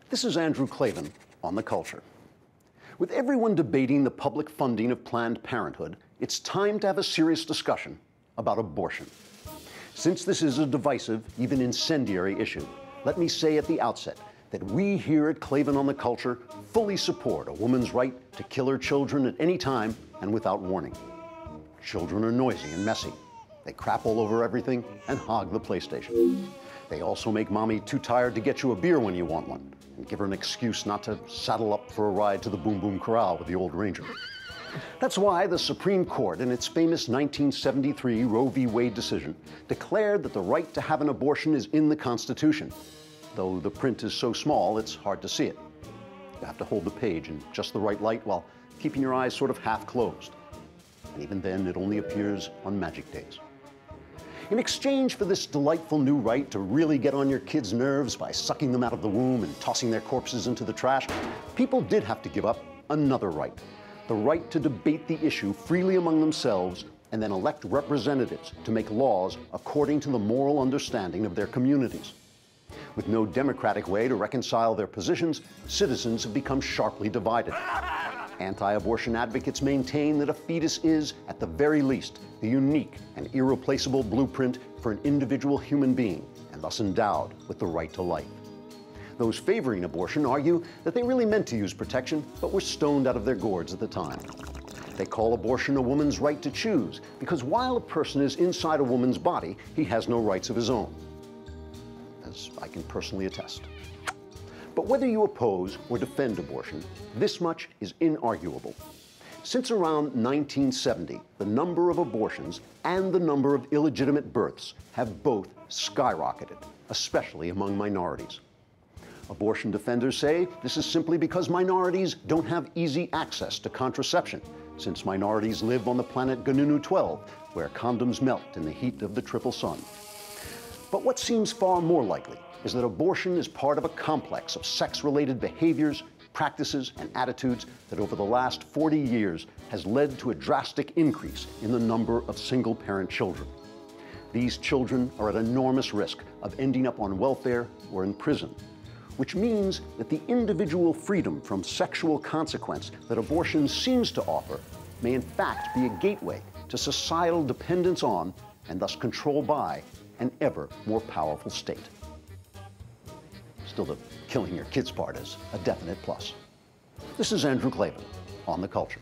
This is Andrew Klavan on The Culture. With everyone debating the public funding of Planned Parenthood, it's time to have a serious discussion about abortion. Since this is a divisive, even incendiary issue, let me say at the outset that we here at Klavan on The Culture fully support a woman's right to kill her children at any time and without warning. Children are noisy and messy. They crap all over everything and hog the PlayStation. They also make mommy too tired to get you a beer when you want one, and give her an excuse not to saddle up for a ride to the Boom Boom Corral with the old Ranger. That's why the Supreme Court, in its famous 1973 Roe v. Wade decision, declared that the right to have an abortion is in the Constitution, though the print is so small it's hard to see it. You have to hold the page in just the right light while keeping your eyes sort of half closed. And even then, it only appears on magic days. In exchange for this delightful new right to really get on your kids' nerves by sucking them out of the womb and tossing their corpses into the trash, people did have to give up another right. The right to debate the issue freely among themselves and then elect representatives to make laws according to the moral understanding of their communities. With no democratic way to reconcile their positions, citizens have become sharply divided. Anti-abortion advocates maintain that a fetus is, at the very least, the unique and irreplaceable blueprint for an individual human being, and thus endowed with the right to life. Those favoring abortion argue that they really meant to use protection, but were stoned out of their gourds at the time. They call abortion a woman's right to choose, because while a person is inside a woman's body, he has no rights of his own, as I can personally attest. But whether you oppose or defend abortion, this much is inarguable. Since around 1970, the number of abortions and the number of illegitimate births have both skyrocketed, especially among minorities. Abortion defenders say this is simply because minorities don't have easy access to contraception, since minorities live on the planet Gununu-12, where condoms melt in the heat of the triple sun. But what seems far more likely is that abortion is part of a complex of sex-related behaviors, practices, and attitudes that over the last 40 years has led to a drastic increase in the number of single-parent children. These children are at enormous risk of ending up on welfare or in prison, which means that the individual freedom from sexual consequence that abortion seems to offer may in fact be a gateway to societal dependence on, and thus control by, an ever more powerful state. Still, the killing your kids part is a definite plus. This is Andrew Klavan on The Culture.